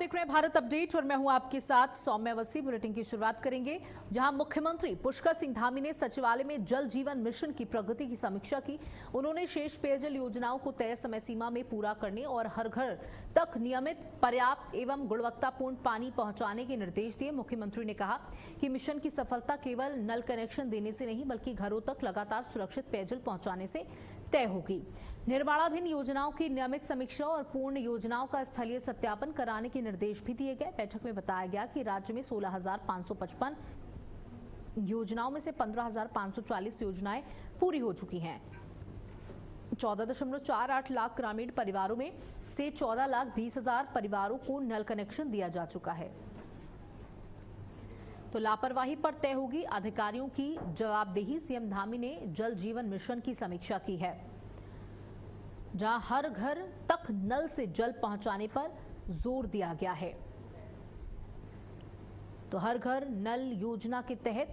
देख रहे हैं भारत अपडेट और मैं हूं आपके साथ सौम्या अवस्थी। बुलेटिन की शुरुआत करेंगे जहां मुख्यमंत्री पुष्कर सिंह धामी ने सचिवालय में जल जीवन मिशन की प्रगति की समीक्षा की। उन्होंने शेष पेयजल योजनाओं को तय समय सीमा में पूरा करने और हर घर तक नियमित, पर्याप्त एवं गुणवत्तापूर्ण पानी पहुंचाने के निर्देश दिए। मुख्यमंत्री ने कहा कि मिशन की सफलता केवल नल कनेक्शन देने से नहीं बल्कि घरों तक लगातार सुरक्षित पेयजल पहुंचाने से तय होगी। निर्माणाधीन योजनाओं की नियमित समीक्षा और पूर्ण योजनाओं का स्थलीय सत्यापन कराने के निर्देश भी दिए गए। बैठक में बताया गया कि राज्य में 16,555 योजनाओं में से 15,540 योजनाएं पूरी हो चुकी हैं। 14.48 लाख ग्रामीण परिवारों में से 14,20,000 परिवारों को नल कनेक्शन दिया जा चुका है। तो लापरवाही पर तय होगी अधिकारियों की जवाबदेही। सीएम धामी ने जल जीवन मिशन की समीक्षा की है, जहां हर घर तक नल से जल पहुंचाने पर जोर दिया गया है। तो हर घर नल योजना के तहत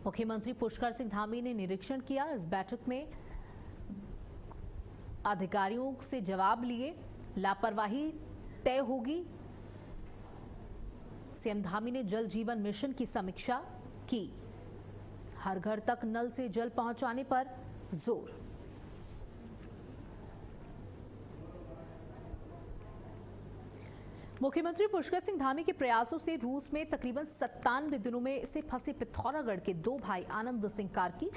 मुख्यमंत्री पुष्कर सिंह धामी ने निरीक्षण किया। इस बैठक में अधिकारियों से जवाब लिए, लापरवाही तय होगी। सीएम धामी ने जल जीवन मिशन की समीक्षा की, हर घर तक नल से जल पहुंचाने पर जोर। मुख्यमंत्री पुष्कर सिंह धामी के प्रयासों से रूस में तकरीबन 97 दिनों में से फंसे पिथौरागढ़ के दो भाई आनंद सिंह कार्की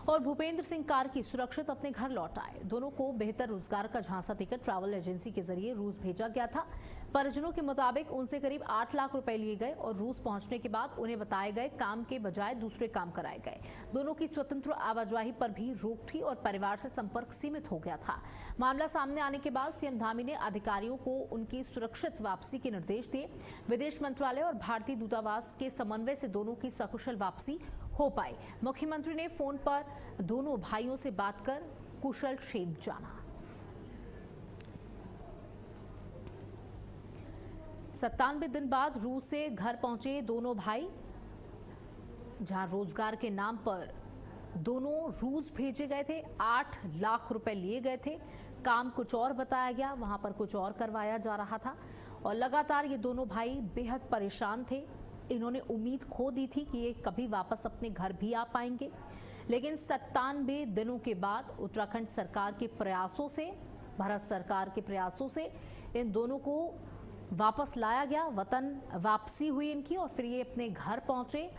और भूपेंद्र सिंह कार्की सुरक्षित अपने घर लौट आए। दोनों को बेहतर रोजगार का झांसा देकर ट्रैवल एजेंसी के जरिए रूस भेजा गया था। परिजनों के मुताबिक उनसे करीब 8 लाख रुपए लिए गए और रूस पहुंचने के बाद उन्हें बताए गए काम के बजाय दूसरे काम कराए गए। दोनों की स्वतंत्र आवाजाही पर भी रोक थी और परिवार से संपर्क सीमित हो गया था। मामला सामने आने के बाद सीएम धामी ने अधिकारियों को उनकी सुरक्षित वापसी के निर्देश दिए। विदेश मंत्रालय और भारतीय दूतावास के समन्वय से दोनों की सकुशल वापसी हो पाई। मुख्यमंत्री ने फोन पर दोनों भाइयों से बात कर कुशल क्षेम जाना। 97 दिन बाद रूस से घर पहुंचे दोनों भाई, जहां रोजगार के नाम पर दोनों रूस भेजे गए थे। 8 लाख रुपए लिए गए थे। काम कुछ और बताया गया, वहां पर कुछ और करवाया जा रहा था और लगातार ये दोनों भाई बेहद परेशान थे। इन्होंने उम्मीद खो दी थी कि ये कभी वापस अपने घर भी आ पाएंगे, लेकिन 97 दिनों के बाद उत्तराखंड सरकार के प्रयासों से, भारत सरकार के प्रयासों से इन दोनों को वापस लाया गया। वतन वापसी हुई इनकी और फिर ये अपने घर पहुंचे।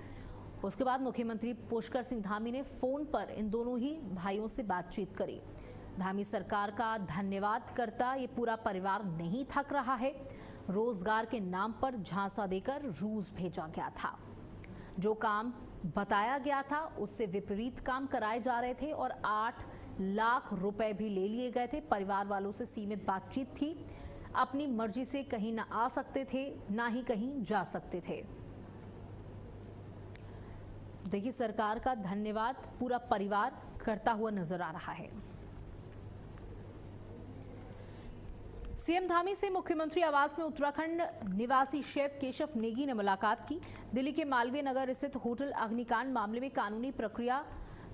उसके बाद मुख्यमंत्री पुष्कर सिंह धामी ने फोन पर इन दोनों ही भाइयों से बातचीत करी। धामी सरकार का धन्यवाद करता ये पूरा परिवार नहीं थक रहा है। रोजगार के नाम पर झांसा देकर रूस भेजा गया था। जो काम बताया गया था उससे विपरीत काम कराए जा रहे थे और 8 लाख रुपए भी ले लिए गए थे। परिवार वालों से सीमित बातचीत थी। अपनी मर्जी से कहीं ना आ सकते थे, ना ही कहीं जा सकते थे। देखिए, सरकार का धन्यवाद पूरा परिवार करता हुआ नजर आ रहा है। सीएम धामी से मुख्यमंत्री आवास में उत्तराखंड निवासी शेफ केशव नेगी ने मुलाकात की। दिल्ली के मालवीय नगर स्थित होटल अग्निकांड मामले में कानूनी प्रक्रिया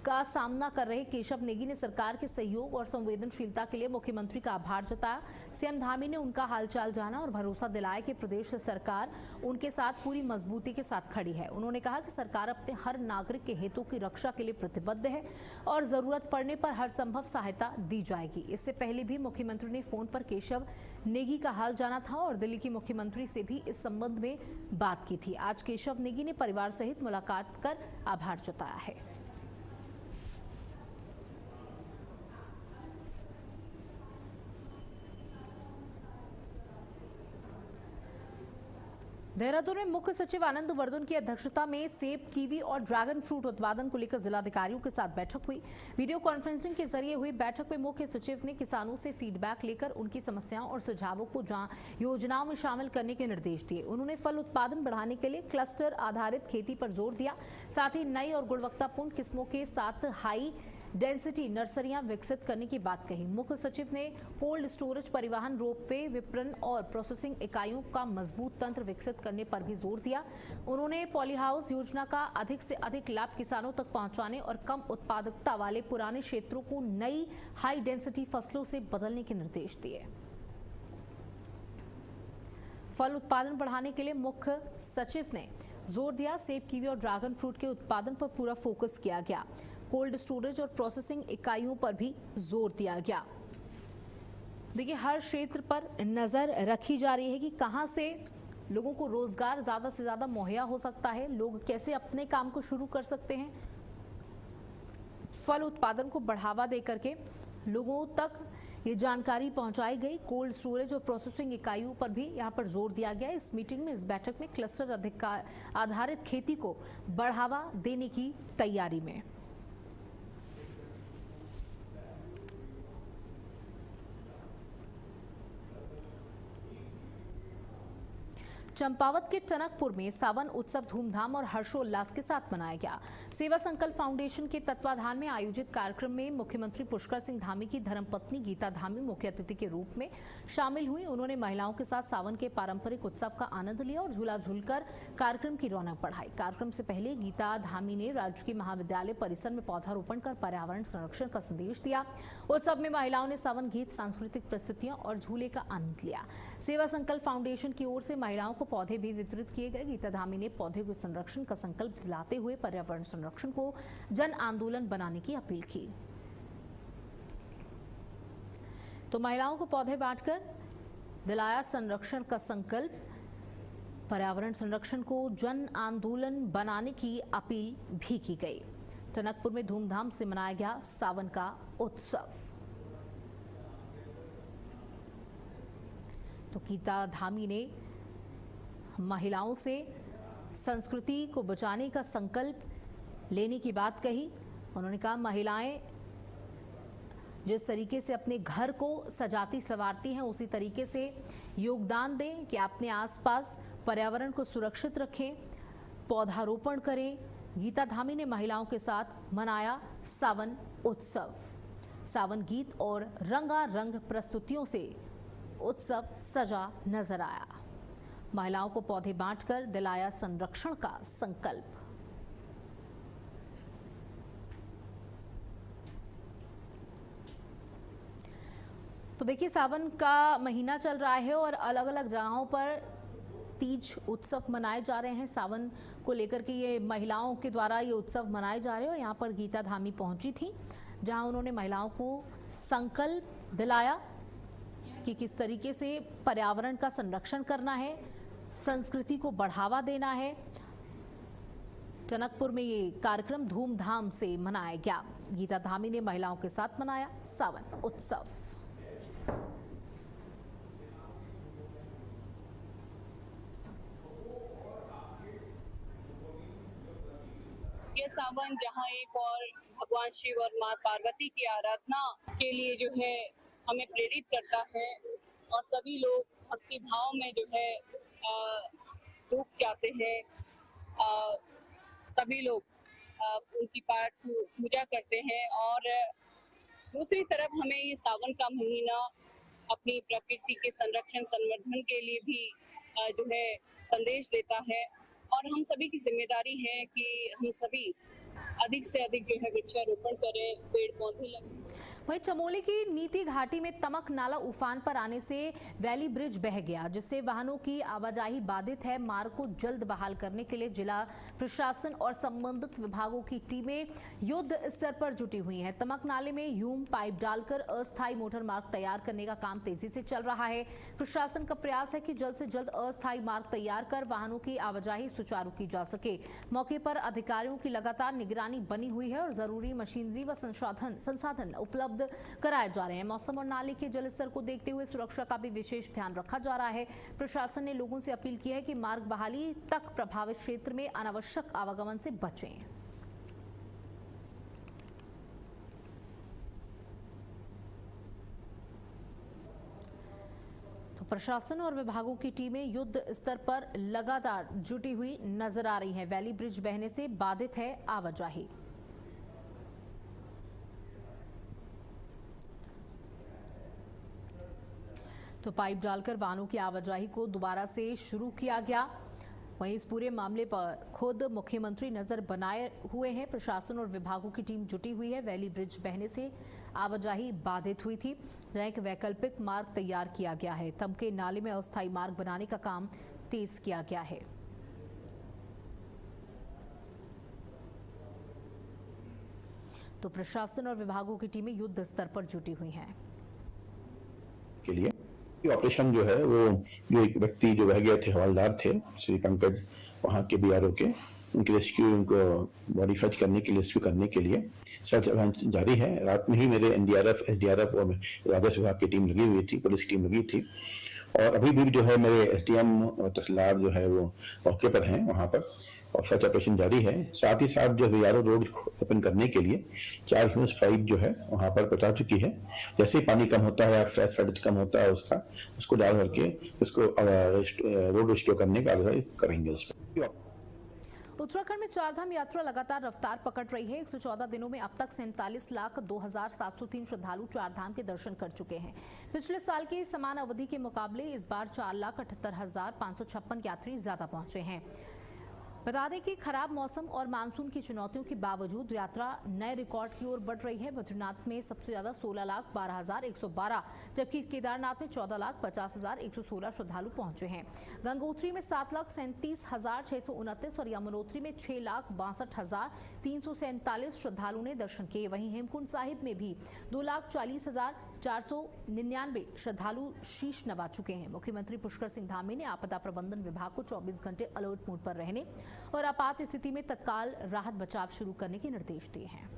का सामना कर रहे केशव नेगी ने सरकार के सहयोग और संवेदनशीलता के लिए मुख्यमंत्री का आभार जताया। सीएम धामी ने उनका हालचाल जाना और भरोसा दिलाया कि प्रदेश सरकार उनके साथ पूरी मजबूती के साथ खड़ी है। उन्होंने कहा कि सरकार अपने हर नागरिक के हितों की रक्षा के लिए प्रतिबद्ध है और जरूरत पड़ने पर हर संभव सहायता दी जाएगी। इससे पहले भी मुख्यमंत्री ने फोन पर केशव नेगी का हाल जाना था और दिल्ली की मुख्यमंत्री से भी इस संबंध में बात की थी। आज केशव नेगी ने परिवार सहित मुलाकात कर आभार जताया है। देहरादून में मुख्य सचिव आनंद वर्धन की अध्यक्षता में सेब, कीवी और ड्रैगन फ्रूट उत्पादन को लेकर जिलाधिकारियों के साथ बैठक हुई। वीडियो कॉन्फ्रेंसिंग के जरिए हुई बैठक में मुख्य सचिव ने किसानों से फीडबैक लेकर उनकी समस्याओं और सुझावों को योजनाओं में शामिल करने के निर्देश दिए। उन्होंने फल उत्पादन बढ़ाने के लिए क्लस्टर आधारित खेती पर जोर दिया। साथ ही नई और गुणवत्तापूर्ण किस्मों के साथ हाई डेंसिटी नर्सरियां विकसित करने की बात कही। मुख्य सचिव ने कोल्ड स्टोरेज, परिवहन, रोपवे, विपणन और प्रोसेसिंग इकाइयों का मजबूत तंत्र विकसित करने पर भी जोर दिया। उन्होंने पॉली हाउस योजना का अधिक से अधिक लाभ किसानों तक पहुंचाने और कम उत्पादकता वाले पुराने क्षेत्रों को नई हाई डेंसिटी फसलों से बदलने के निर्देश दिए। फल उत्पादन बढ़ाने के लिए मुख्य सचिव ने जोर दिया। सेब, कीवी और ड्रैगन फ्रूट के उत्पादन पर पूरा फोकस किया गया। कोल्ड स्टोरेज और प्रोसेसिंग इकाइयों पर भी जोर दिया गया। देखिए, हर क्षेत्र पर नजर रखी जा रही है कि कहां से लोगों को रोजगार ज्यादा से ज्यादा मुहैया हो सकता है, लोग कैसे अपने काम को शुरू कर सकते हैं। फल उत्पादन को बढ़ावा देकर के लोगों तक ये जानकारी पहुंचाई गई। कोल्ड स्टोरेज और प्रोसेसिंग इकाइयों पर भी यहां पर जोर दिया गया। इस मीटिंग में, इस बैठक में क्लस्टर आधारित खेती को बढ़ावा देने की तैयारी में। चंपावत के टनकपुर में सावन उत्सव धूमधाम और हर्षोल्लास के साथ मनाया गया। सेवा संकल्प फाउंडेशन के तत्वाधान में आयोजित कार्यक्रम में मुख्यमंत्री पुष्कर सिंह धामी की धर्मपत्नी गीता धामी मुख्य अतिथि के रूप में शामिल हुई। उन्होंने महिलाओं के साथ सावन के पारंपरिक उत्सव का आनंद लिया और झूला झूलकर कार्यक्रम की रौनक बढ़ाई। कार्यक्रम से पहले गीता धामी ने राजकीय महाविद्यालय परिसर में पौधारोपण कर पर्यावरण संरक्षण का संदेश दिया। उत्सव में महिलाओं ने सावन गीत, सांस्कृतिक प्रस्तुतियां और झूले का आनंद लिया। सेवा संकल्प फाउंडेशन की ओर से महिलाओं को पौधे भी वितरित किए गए। गीता धामी ने पौधे के संरक्षण का संकल्प दिलाते हुए पर्यावरण संरक्षण को जन आंदोलन बनाने की अपील की। तो महिलाओं को पौधे बांटकर दिलाया संरक्षण का संकल्प, पर्यावरण संरक्षण को जन आंदोलन बनाने की अपील भी की गई। टनकपुर में धूमधाम से मनाया गया सावन का उत्सव। तो गीता धामी ने महिलाओं से संस्कृति को बचाने का संकल्प लेने की बात कही। उन्होंने कहा, महिलाएं जिस तरीके से अपने घर को सजाती संवारती हैं, उसी तरीके से योगदान दें कि अपने आसपास पर्यावरण को सुरक्षित रखें, पौधारोपण करें। गीता धामी ने महिलाओं के साथ मनाया सावन उत्सव। सावन गीत और रंगारंग प्रस्तुतियों से उत्सव सजा नजर आया। महिलाओं को पौधे बांटकर दिलाया संरक्षण का संकल्प। तो देखिए, सावन का महीना चल रहा है और अलग अलग जगहों पर तीज उत्सव मनाए जा रहे हैं। सावन को लेकर के ये महिलाओं के द्वारा ये उत्सव मनाए जा रहे हैं और यहाँ पर गीता धामी पहुंची थी, जहां उन्होंने महिलाओं को संकल्प दिलाया कि किस तरीके से पर्यावरण का संरक्षण करना है, संस्कृति को बढ़ावा देना है। टनकपुर में ये कार्यक्रम धूमधाम से मनाया गया। गीता धामी ने महिलाओं के साथ मनाया सावन उत्सव। ये सावन जहाँ एक और भगवान शिव और माँ पार्वती की आराधना के लिए जो है हमें प्रेरित करता है और सभी लोग भक्ति भाव में जो है डूब जाते हैं। सभी लोग उनकी पाठ पूजा करते हैं और दूसरी तरफ हमें ये सावन का महीना अपनी प्रकृति के संरक्षण संवर्धन के लिए भी जो है संदेश देता है और हम सभी की जिम्मेदारी है कि हम सभी अधिक से अधिक जो है वृक्षारोपण करें, पेड़ पौधे लगाएं। वहीं चमोली की नीति घाटी में तमक नाला उफान पर आने से वैली ब्रिज बह गया, जिससे वाहनों की आवाजाही बाधित है। मार्ग को जल्द बहाल करने के लिए जिला प्रशासन और संबंधित विभागों की टीमें युद्ध स्तर पर जुटी हुई हैं। तमक नाले में ह्यूम पाइप डालकर अस्थायी मोटर मार्ग तैयार करने का काम तेजी से चल रहा है। प्रशासन का प्रयास है कि जल्द से जल्द अस्थायी मार्ग तैयार कर वाहनों की आवाजाही सुचारू की जा सके। मौके पर अधिकारियों की लगातार निगरानी बनी हुई है और जरूरी मशीनरी व संसाधन उपलब्ध कराए जा रहे हैं। मौसम और नाले के जलस्तर को देखते हुए सुरक्षा का भी विशेष ध्यान रखा जा रहा है। प्रशासन ने लोगों से अपील की है कि मार्ग बहाली तक प्रभावित क्षेत्र में अनावश्यक आवागमन से बचें। तो प्रशासन और विभागों की टीमें युद्ध स्तर पर लगातार जुटी हुई नजर आ रही है। वैली ब्रिज बहने से बाधित है आवाजाही। तो पाइप डालकर वाहनों की आवाजाही को दोबारा से शुरू किया गया। वहीं इस पूरे मामले पर खुद मुख्यमंत्री नजर बनाए हुए हैं। प्रशासन और विभागों की टीम जुटी हुई है। वैली ब्रिज बहने से आवाजाही बाधित हुई थी, जहां एक वैकल्पिक मार्ग तैयार किया गया है। तमके नाले में अस्थायी मार्ग बनाने का काम तेज किया गया है। तो प्रशासन और विभागों की टीमें युद्ध स्तर पर जुटी हुई हैं। के लिए ये ऑपरेशन जो है वो जो एक व्यक्ति जो बह गए थे, हवलदार थे श्री पंकज, वहाँ के बीआरओ के, उनके रेस्क्यू, उनको बॉडी फर्ज करने के लिए, रेस्क्यू करने के लिए सर्च अभियान जारी है। रात में ही मेरे एनडीआरएफ, एसडीआरएफ और राजस्व विभाग की टीम लगी हुई थी, पुलिस की टीम लगी थी, और अभी भी जो है मेरे एसडीएम और तहसीलदार जो है वो मौके पर हैं वहाँ पर, और सर्च ऑपरेशन जारी है। साथ ही साथ जो बीआरओ रोड ओपन करने के लिए 4 ह्यूज फाइट जो है वहाँ पर पहुँचा चुकी है। जैसे ही पानी कम होता है या फ्रेश फंड कम होता है उसको डाल करके उसको रोड रिस्टोर करने का करेंगे उस पर। उत्तराखंड में चारधाम यात्रा लगातार रफ्तार पकड़ रही है। 114 दिनों में अब तक 47,02,703 श्रद्धालु चारधाम के दर्शन कर चुके हैं। पिछले साल की समान अवधि के मुकाबले इस बार 4,78,556 यात्री ज्यादा पहुंचे हैं। बता दें कि खराब मौसम और मानसून की चुनौतियों के बावजूद यात्रा नए रिकॉर्ड की ओर बढ़ रही है। बद्रीनाथ में सबसे ज्यादा 16,12,112, जबकि केदारनाथ में 14,50,116 श्रद्धालु पहुंचे हैं। गंगोत्री में 7,37,629 और यमुनोत्री में 6,62,347 श्रद्धालुओं ने दर्शन किए। वहीं हेमकुंड साहिब में भी 2,40,499 श्रद्धालु शीश नवा चुके हैं। मुख्यमंत्री पुष्कर सिंह धामी ने आपदा प्रबंधन विभाग को 24 घंटे अलर्ट मोड पर रहने और आपात स्थिति में तत्काल राहत बचाव शुरू करने के निर्देश दिए हैं।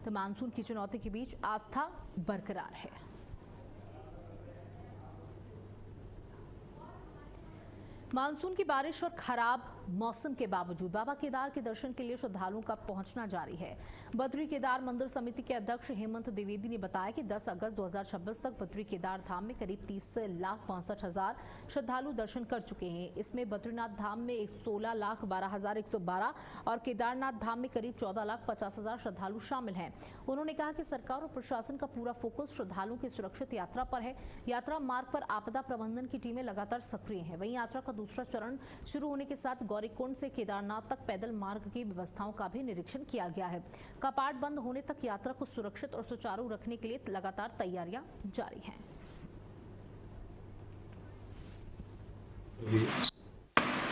तो मानसून की चुनौती के बीच आस्था बरकरार है। मानसून की बारिश और खराब मौसम के बावजूद बाबा केदार के दर्शन के लिए श्रद्धालुओं का पहुंचना जारी है। बद्री केदार मंदिर समिति के अध्यक्ष हेमंत द्विवेदी ने बताया कि 10 अगस्त 2026 तक बद्री केदार धाम में करीब 30,62,000 श्रद्धालु दर्शन कर चुके हैं। इसमें बद्रीनाथ धाम में 16,12,112 और केदारनाथ धाम में करीब 14,50,000 श्रद्धालु शामिल हैं। उन्होंने कहा कि सरकार और प्रशासन का पूरा फोकस श्रद्धालुओं की सुरक्षित यात्रा पर है। यात्रा मार्ग पर आपदा प्रबंधन की टीमें लगातार सक्रिय हैं। वहीं यात्रा का दूसरा चरण शुरू होने के साथ गौरीकुंड से केदारनाथ तक पैदल मार्ग की व्यवस्थाओं का भी निरीक्षण किया गया है। कपाट बंद होने तक यात्रा को सुरक्षित और सुचारू रखने के लिए लगातार तैयारियां जारी हैं।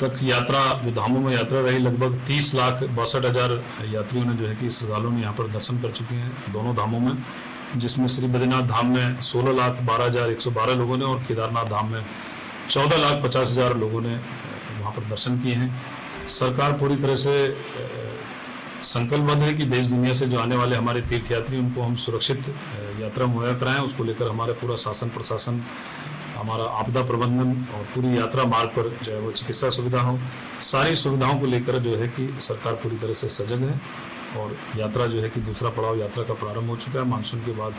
तक यात्रा जो धामों में यात्रा रही, लगभग 30,62,000 यात्रियों ने जो है कि श्रद्धालुओं ने यहाँ पर दर्शन कर चुके हैं दोनों धामों में, जिसमें श्री बद्रीनाथ धाम में 16,12,112 लोगों ने और केदारनाथ धाम में 14,50,000 लोगों ने वहाँ पर दर्शन किए हैं। सरकार पूरी तरह से संकल्पबद्ध है कि देश दुनिया से जो आने वाले हमारे तीर्थयात्री उनको हम सुरक्षित यात्रा मुहैया कराएं। उसको लेकर हमारा पूरा शासन प्रशासन, हमारा आपदा प्रबंधन और पूरी यात्रा मार्ग पर चाहे वो चिकित्सा सुविधा हो, सारी सुविधाओं को लेकर जो है कि सरकार पूरी तरह से सजग है। और यात्रा जो है कि दूसरा पड़ाव यात्रा का प्रारंभ हो चुका है। मानसून के बाद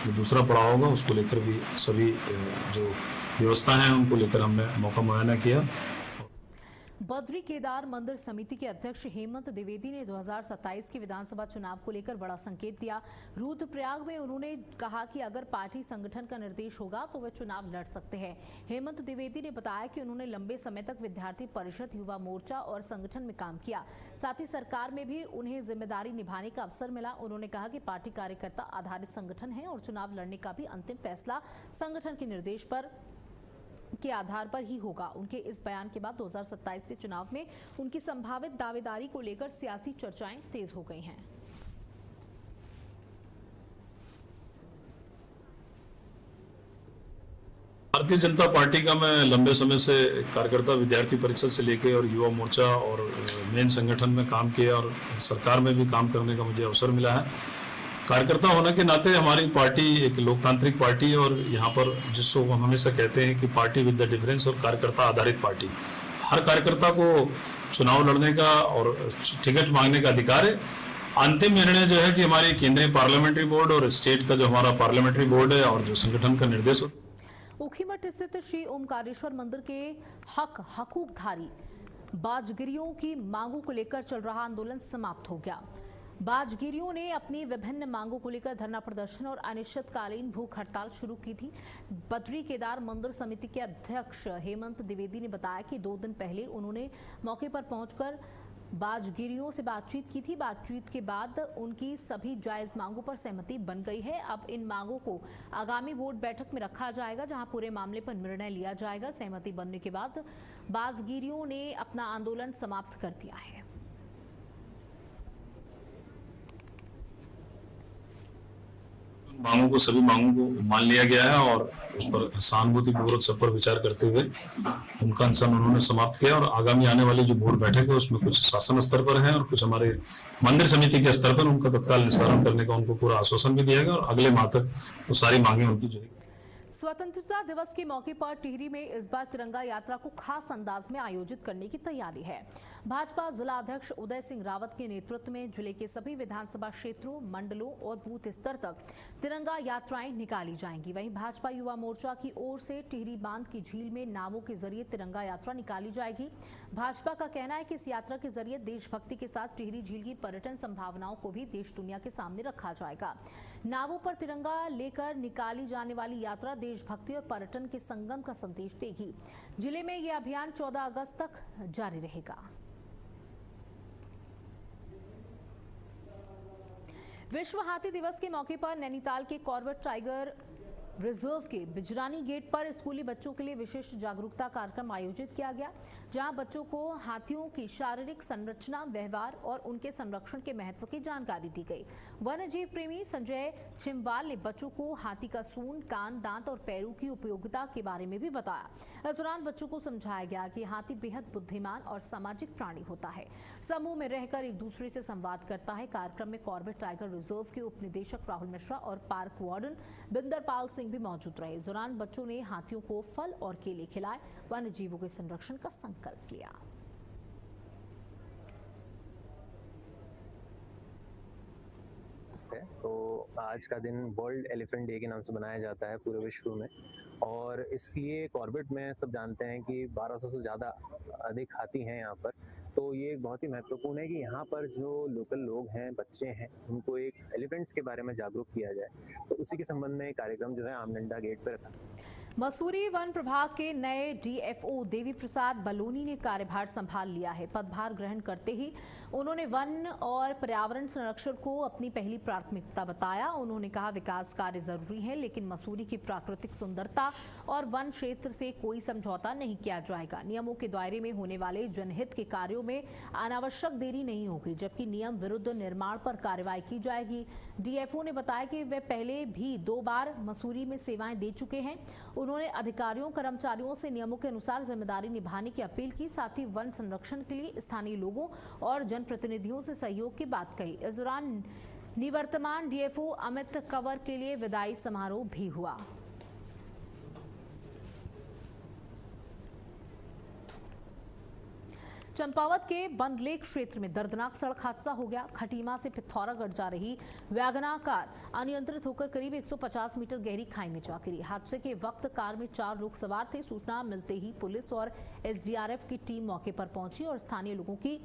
जो दूसरा पड़ाव होगा उसको लेकर भी सभी जो व्यवस्था है उनको लेकर हमने मौका मुहैया किया। बद्री केदार मंदिर समिति के अध्यक्ष हेमंत द्विवेदी ने 2027 के विधानसभा चुनाव को लेकर बड़ा संकेत दिया। रुद्रप्रयाग में उन्होंने कहा कि अगर पार्टी संगठन का निर्देश होगा तो वे चुनाव लड़ सकते हैं। हेमंत द्विवेदी ने बताया कि उन्होंने लंबे समय तक विद्यार्थी परिषद, युवा मोर्चा और संगठन में काम किया। साथ ही सरकार में भी उन्हें जिम्मेदारी निभाने का अवसर मिला। उन्होंने कहा कि पार्टी कार्यकर्ता आधारित संगठन है और चुनाव लड़ने का भी अंतिम फैसला संगठन के निर्देश के आधार पर ही होगा। उनके इस बयान के बाद 2027 के चुनाव में उनकी संभावित दावेदारी को लेकर सियासी चर्चाएं तेज हो गई हैं। भारतीय जनता पार्टी का मैं लंबे समय से कार्यकर्ता विद्यार्थी परिषद से लेकर और युवा मोर्चा और मेन संगठन में काम किया और सरकार में भी काम करने का मुझे अवसर मिला है। कार्यकर्ता होने के नाते हमारी पार्टी एक लोकतांत्रिक पार्टी है और यहाँ पर जिसको हम हमेशा कहते हैं कि पार्टी विद द डिफरेंस और कार्यकर्ता आधारित पार्टी। हर कार्यकर्ता को चुनाव लड़ने का और टिकट मांगने का अधिकार है। अंतिम निर्णय जो है कि हमारी केंद्रीय पार्लियामेंट्री बोर्ड और स्टेट का जो हमारा पार्लियामेंट्री बोर्ड है और जो संगठन का निर्देश हो। ऊखीमठ स्थित श्री ओमकारेश्वर मंदिर के हकूकधारी बाजगिरियों की मांगों को लेकर चल रहा आंदोलन समाप्त हो गया। बाजगिरियों ने अपनी विभिन्न मांगों को लेकर धरना प्रदर्शन और अनिश्चितकालीन भूख हड़ताल शुरू की थी। बद्री केदार मंदिर समिति के अध्यक्ष हेमंत द्विवेदी ने बताया कि 2 दिन पहले उन्होंने मौके पर पहुंचकर बाजगिरियों से बातचीत की थी। बातचीत के बाद उनकी सभी जायज मांगों पर सहमति बन गई है। अब इन मांगों को आगामी बोर्ड बैठक में रखा जाएगा, जहां पूरे मामले पर निर्णय लिया जाएगा। सहमति बनने के बाद बाजगिरियों ने अपना आंदोलन समाप्त कर दिया है। सभी मांगों को मान लिया गया है और उस पर सहानुभूतिपूर्वक सब पर विचार करते हुए उनका अनशन उन्होंने समाप्त किया। और आगामी आने वाली जो बोर्ड बैठक है उसमें कुछ शासन स्तर पर है और कुछ हमारे मंदिर समिति के स्तर पर उनका तत्काल निस्तारण करने का उनको पूरा आश्वासन भी दिया गया और अगले माह तक वो सारी मांगे उनकी जो है। स्वतंत्रता दिवस के मौके पर टिहरी में इस बार तिरंगा यात्रा को खास अंदाज में आयोजित करने की तैयारी है। भाजपा जिला अध्यक्ष उदय सिंह रावत के नेतृत्व में जिले के सभी विधानसभा क्षेत्रों, मंडलों और बूथ स्तर तक तिरंगा यात्राएं निकाली जाएंगी। वहीं भाजपा युवा मोर्चा की ओर से टिहरी बांध की झील में नावों के जरिए तिरंगा यात्रा निकाली जाएगी। भाजपा का कहना है कि इस यात्रा के जरिए देशभक्ति के साथ टिहरी झील की पर्यटन संभावनाओं को भी देश दुनिया के सामने रखा जाएगा। नावों पर तिरंगा लेकर निकाली जाने वाली यात्रा देशभक्ति और पर्यटन के संगम का संदेश देगी। जिले में यह अभियान 14 अगस्त तक जारी रहेगा। विश्व हाथी दिवस के मौके पर नैनीताल के कॉर्बेट टाइगर रिजर्व के बिजरानी गेट पर स्कूली बच्चों के लिए विशेष जागरूकता कार्यक्रम आयोजित किया गया, जहां बच्चों को हाथियों की शारीरिक संरचना, व्यवहार और उनके संरक्षण के महत्व की जानकारी दी गई। वन्यजीव प्रेमी संजय छिमवाल ने बच्चों को हाथी का सूंड, कान, दांत और पैरों की उपयोगिता के बारे में भी बताया। इस दौरान बच्चों को समझाया गया कि हाथी बेहद बुद्धिमान और सामाजिक प्राणी होता है, समूह में रहकर एक दूसरे से संवाद करता है। कार्यक्रम में कॉर्बेट टाइगर रिजर्व के उप निदेशक राहुल मिश्रा और पार्क वार्डन बिंदरपाल सिंह भी मौजूद रहे। इस दौरान बच्चों ने हाथियों को फल और केले खिलाए, वन्य जीवों के संरक्षण का संकल्प लिया। तो आज का दिन वर्ल्ड एलिफेंट डे के नाम से मनाया जाता है पूरे विश्व में, और इसलिए कॉर्बेट में सब जानते हैं कि 1200 से ज़्यादा अधिक हाथी हैं यहाँ पर। तो ये बहुत ही महत्वपूर्ण है कि यहाँ पर जो लोकल लोग हैं, बच्चे हैं, उनको एक एलिफेंट्स के बारे में जागरूक किया जाए। तो उसी के संबंध में कार्यक्रम जो है आमडंडा गेट पर रखा। मसूरी वन प्रभाग के नए डीएफओ देवी प्रसाद बलोनी ने कार्यभार संभाल लिया है। पदभार ग्रहण करते ही उन्होंने वन और पर्यावरण संरक्षण को अपनी पहली प्राथमिकता बताया। उन्होंने कहा, विकास कार्य जरूरी है, लेकिन मसूरी की प्राकृतिक सुंदरता और वन क्षेत्र से कोई समझौता नहीं किया जाएगा। नियमों के दायरे में होने वाले जनहित के कार्यों में अनावश्यक देरी नहीं होगी, जबकि नियम विरुद्ध निर्माण पर कार्रवाई की जाएगी। डीएफओ ने बताया कि वे पहले भी 2 बार मसूरी में सेवाएं दे चुके हैं। उन्होंने अधिकारियों, कर्मचारियों से नियमों के अनुसार जिम्मेदारी निभाने की अपील की। साथ ही वन संरक्षण के लिए स्थानीय लोगों और जनप्रतिनिधियों से सहयोग की बात कही। इस दौरान निवर्तमान डीएफओ अमित कंवर के लिए विदाई समारोह भी हुआ। चंपावत के बंदलेक क्षेत्र में दर्दनाक सड़क हादसा हो गया। खटीमा से पिथौरागढ़ जा रही वैगना कार अनियंत्रित होकर करीब 150 मीटर गहरी खाई में जा गिरी। हादसे के वक्त कार में 4 लोग सवार थे। सूचना मिलते ही पुलिस और एसडीआरएफ की टीम मौके पर पहुंची और स्थानीय लोगों की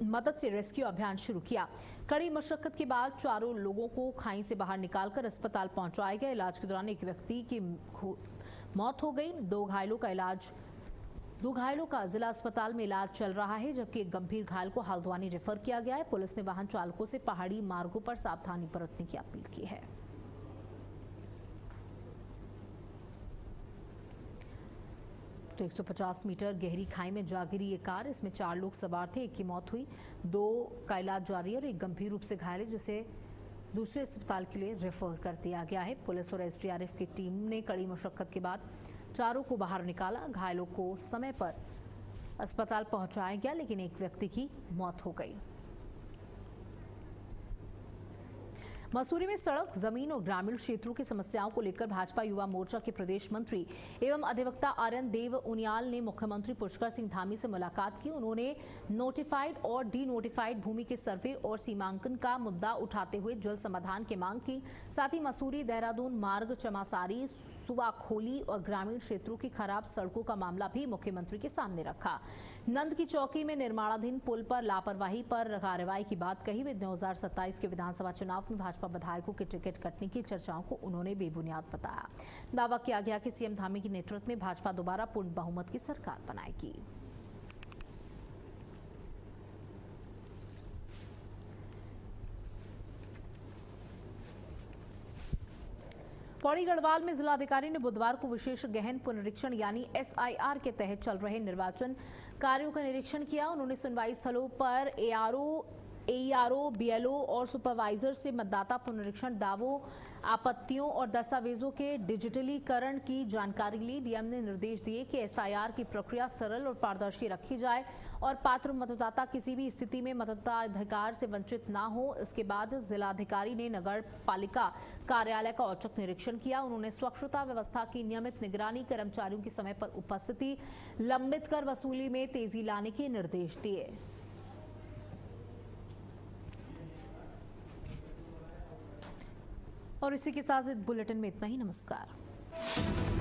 मदद से रेस्क्यू अभियान शुरू किया। कड़ी मशक्कत के बाद चारों लोगों को खाई से बाहर निकालकर अस्पताल पहुंचाया गया। इलाज के दौरान एक व्यक्ति की मौत हो गई। 2 घायलों का जिला अस्पताल में इलाज चल रहा है, जबकि एक गंभीर घायल को हल्द्वानी रेफर किया गया है। पुलिस ने वाहन चालकों से पहाड़ी मार्गों पर सावधानी बरतने की अपील की है। तो 150 मीटर गहरी खाई में जा गिरी ये कार, इसमें 4 लोग सवार थे। एक की मौत हुई, 2 का इलाज जारी है और एक गंभीर रूप से घायल है, जिसे दूसरे अस्पताल के लिए रेफर कर दिया गया है। पुलिस और एसडीआरएफ की टीम ने कड़ी मशक्कत के बाद चारों को बाहर निकाला। घायलों को समय पर अस्पताल पहुंचाया गया, लेकिन एक व्यक्ति की मौत हो गई। मसूरी में सड़क, जमीन और ग्रामीण क्षेत्रों की समस्याओं को लेकर भाजपा युवा मोर्चा के प्रदेश मंत्री एवं अधिवक्ता आर्यन देव उनियाल ने मुख्यमंत्री पुष्कर सिंह धामी से मुलाकात की। उन्होंने नोटिफाइड और डी नोटिफाइड भूमि के सर्वे और सीमांकन का मुद्दा उठाते हुए जल्द समाधान की मांग की। साथ ही मसूरी देहरादून मार्ग, चमासारी, सुवाखोली और ग्रामीण क्षेत्रों की खराब सड़कों का मामला भी मुख्यमंत्री के सामने रखा। नंद की चौकी में निर्माणाधीन पुल पर लापरवाही पर कार्रवाई की बात कही। 2027 के विधानसभा चुनाव में भाजपा विधायकों के टिकट कटने की चर्चाओं को उन्होंने बेबुनियाद बताया। दावा किया गया कि सीएम धामी के नेतृत्व में भाजपा दोबारा पूर्ण बहुमत की सरकार बनाएगी। पौड़ी गढ़वाल में जिलाधिकारी ने बुधवार को विशेष गहन पुनरीक्षण यानी SIR के तहत चल रहे निर्वाचन कार्यों का निरीक्षण किया। उन्होंने सुनवाई स्थलों पर AERO, BLO और सुपरवाइजर से मतदाता पुनरीक्षण दावों, आपत्तियों और दस्तावेजों के डिजिटलीकरण की जानकारी ली। डीएम ने निर्देश दिए कि SIR की प्रक्रिया सरल और पारदर्शी रखी जाए और पात्र मतदाता किसी भी स्थिति में मतदानाधिकार से वंचित ना हो। इसके बाद जिलाधिकारी ने नगर पालिका कार्यालय का औचक निरीक्षण किया। उन्होंने स्वच्छता व्यवस्था की नियमित निगरानी, कर्मचारियों की समय पर उपस्थिति, लंबित कर वसूली में तेजी लाने के निर्देश दिए। और इसी के साथ बुलेटिन में इतना ही। नमस्कार।